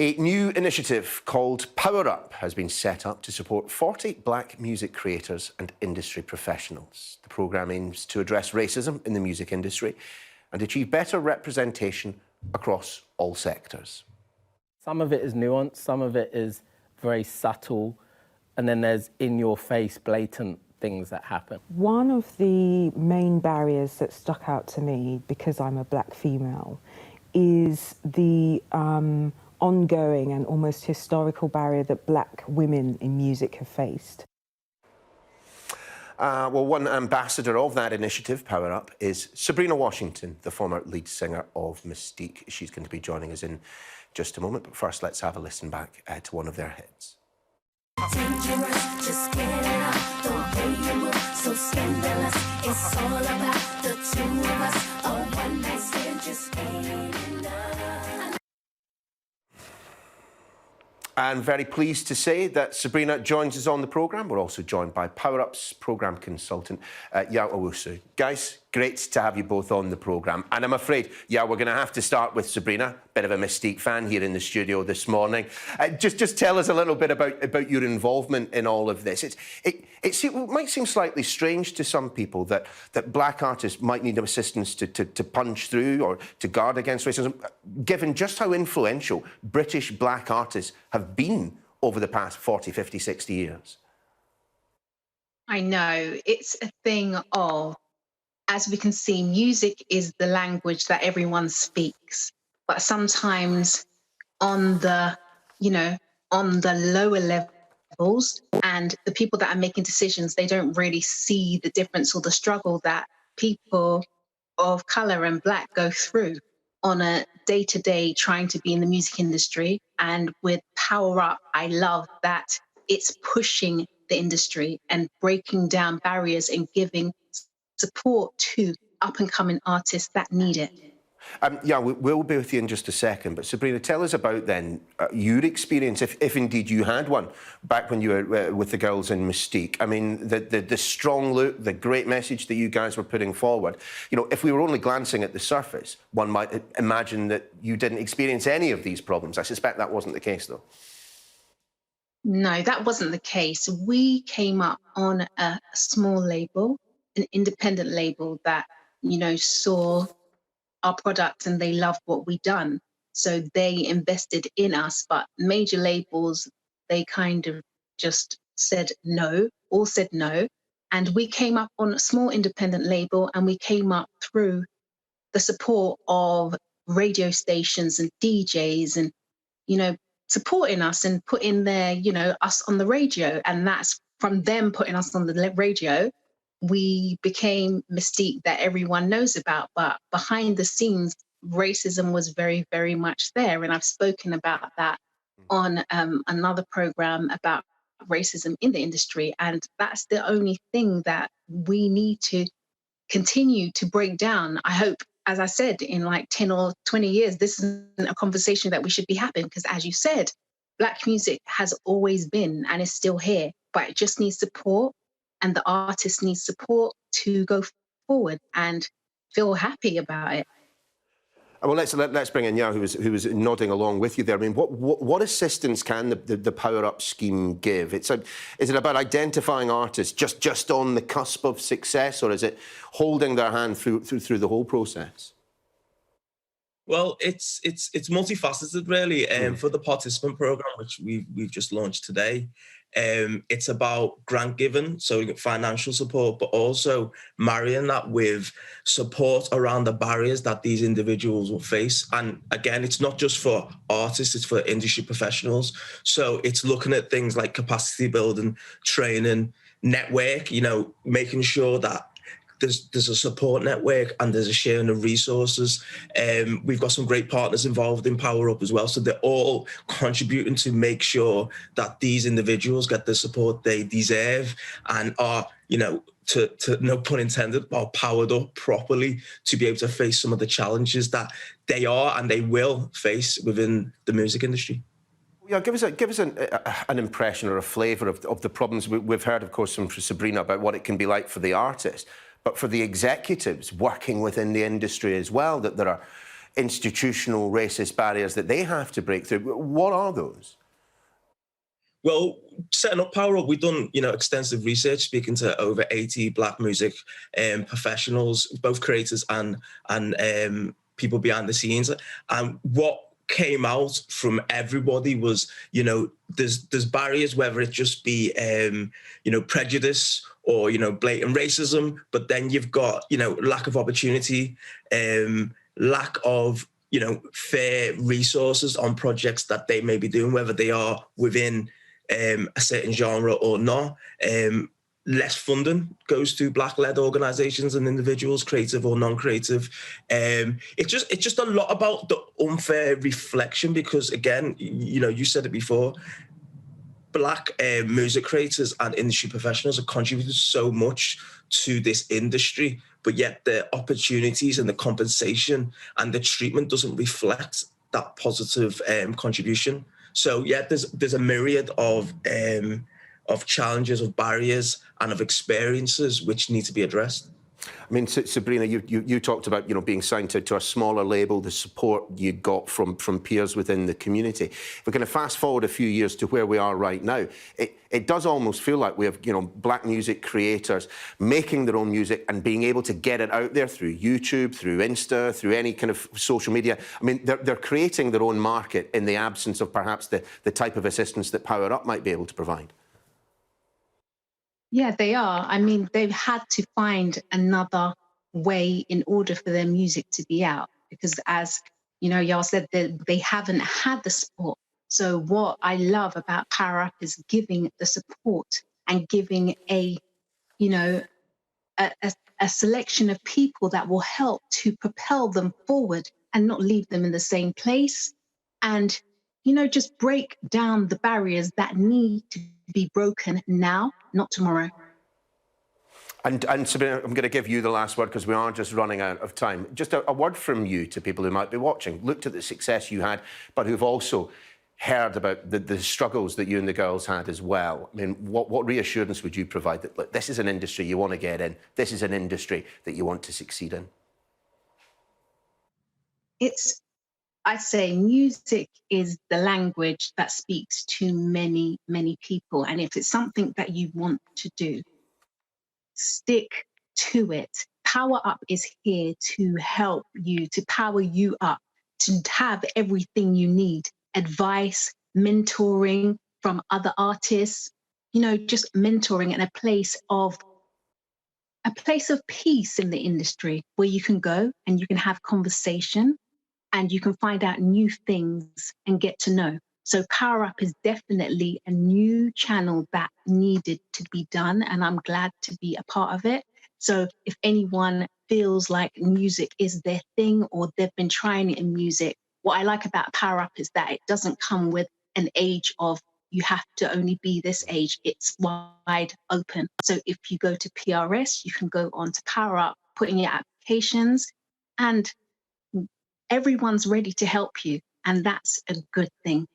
A new initiative called Power Up has been set up to support 40 black music creators and industry professionals. The programme aims to address racism in the music industry and achieve better representation across all sectors. Some of it is nuanced, some of it is very subtle, and then there's in-your-face, blatant things that happen. One of the main barriers that stuck out to me, because I'm a black female, is the ongoing and almost historical barrier that black women in music have faced. Well, one ambassador of that initiative, Power Up, is Sabrina Washington, the former lead singer of Misteeq. She's going to be joining us in just a moment, but first let's have a listen back to one of their hits. Dangerous, just get it up, the way you move, so scandalous. It's all about the two of us, a one night stand just ain't enough. And very pleased to say that Sabrina joins us on the programme. We're also joined by Power Up's programme consultant, Yaw Owusu. Guys, great to have you both on the programme. And I'm afraid, yeah, we're going to have to start with Sabrina, bit of a Misteeq fan here in the studio this morning. Just tell us a little bit about your involvement in all of this. It might seem slightly strange to some people that black artists might need assistance to punch through or to guard against racism, given just how influential British black artists have been over the past 40, 50, 60 years. I know. It's a thing of, as we can see, music is the language that everyone speaks. But sometimes on the, on the lower levels and the people that are making decisions, they don't really see the difference or the struggle that people of colour and black go through on a day-to-day trying to be in the music industry. And with Power Up, I love that it's pushing the industry and breaking down barriers and giving support to up-and-coming artists that need it. Yeah, we'll be with you in just a second, but Sabrina, tell us about then your experience, if indeed you had one, back when you were with the girls in Misteeq. I mean, the strong look, the great message that you guys were putting forward. If we were only glancing at the surface, one might imagine that you didn't experience any of these problems. I suspect that wasn't the case, though. No, that wasn't the case. We came up on a small label, an independent label that, saw our product and they loved what we done. So they invested in us, but major labels, they kind of just said no, all said no. And we came up on a small independent label and we came up through the support of radio stations and DJs and, supporting us and putting their, us on the radio. And that's from them putting us on the radio, we became Misteeq that everyone knows about. But behind the scenes, racism was very, very much there. And I've spoken about that on another program about racism in the industry. And that's the only thing that we need to continue to break down. I hope, as I said, in like 10 or 20 years, this isn't a conversation that we should be having, because as you said, black music has always been and is still here, but it just needs support, and the artist needs support to go forward and feel happy about it. Well, let's bring in Yaw, who was nodding along with you there. I mean, what assistance can the Power Up scheme give? Is it about identifying artists just on the cusp of success, or is it holding their hand through the whole process? Well, it's multifaceted, really. For the participant program, which we've just launched today, it's about grant giving, so financial support, but also marrying that with support around the barriers that these individuals will face. And again, it's not just for artists, it's for industry professionals. So it's looking at things like capacity building, training, network, making sure that there's a support network and there's a sharing of resources. We've got some great partners involved in Power Up as well. So they're all contributing to make sure that these individuals get the support they deserve and are, to no pun intended, are powered up properly to be able to face some of the challenges that they are and they will face within the music industry. Yeah, give us an impression or a flavour of the problems. We've heard, of course, from Sabrina about what it can be like for the artist, but for the executives working within the industry as well, that there are institutional racist barriers that they have to break through. What are those? Well, setting up Power Up, we've done, extensive research, speaking to over 80 Black music professionals, both creators and people behind the scenes. And what came out from everybody was, there's barriers, whether it just be, prejudice or, blatant racism, but then you've got, lack of opportunity, lack of, fair resources on projects that they may be doing, whether they are within a certain genre or not. Less funding goes to Black-led organisations and individuals, creative or non-creative. It's just a lot about the unfair reflection, because again, you said it before, Black music creators and industry professionals have contributed so much to this industry, but yet the opportunities and the compensation and the treatment doesn't reflect that positive contribution. So yeah, there's a myriad of challenges, of barriers, and of experiences which need to be addressed. I mean, Sabrina, you talked about being signed to a smaller label, the support you got from peers within the community. If we're going to fast forward a few years to where we are right now, it does almost feel like we have Black music creators making their own music and being able to get it out there through YouTube, through Insta, through any kind of social media. I mean, they're creating their own market in the absence of perhaps the type of assistance that Power Up might be able to provide. Yeah, they are. I mean, they've had to find another way in order for their music to be out, because as Yaw said, they haven't had the support. So what I love about Power Up is giving the support and giving a selection of people that will help to propel them forward and not leave them in the same place. And just break down the barriers that need to be broken now, not tomorrow. And Sabrina, I'm going to give you the last word because we are just running out of time. Just a word from you to people who might be watching, looked at the success you had, but who've also heard about the struggles that you and the girls had as well. I mean, what reassurance would you provide that, look, this is an industry you want to get in, this is an industry that you want to succeed in? I'd say music is the language that speaks to many, many people. And if it's something that you want to do, stick to it. Power Up is here to help you, to power you up, to have everything you need. Advice, mentoring from other artists, just mentoring and a place of peace in the industry where you can go and you can have conversation and you can find out new things and get to know. So Power Up is definitely a new channel that needed to be done, and I'm glad to be a part of it. So if anyone feels like music is their thing or they've been trying it in music, what I like about Power Up is that it doesn't come with an age of you have to only be this age. It's wide open. So if you go to PRS, you can go on to Power Up, put in your applications, and everyone's ready to help you. And that's a good thing.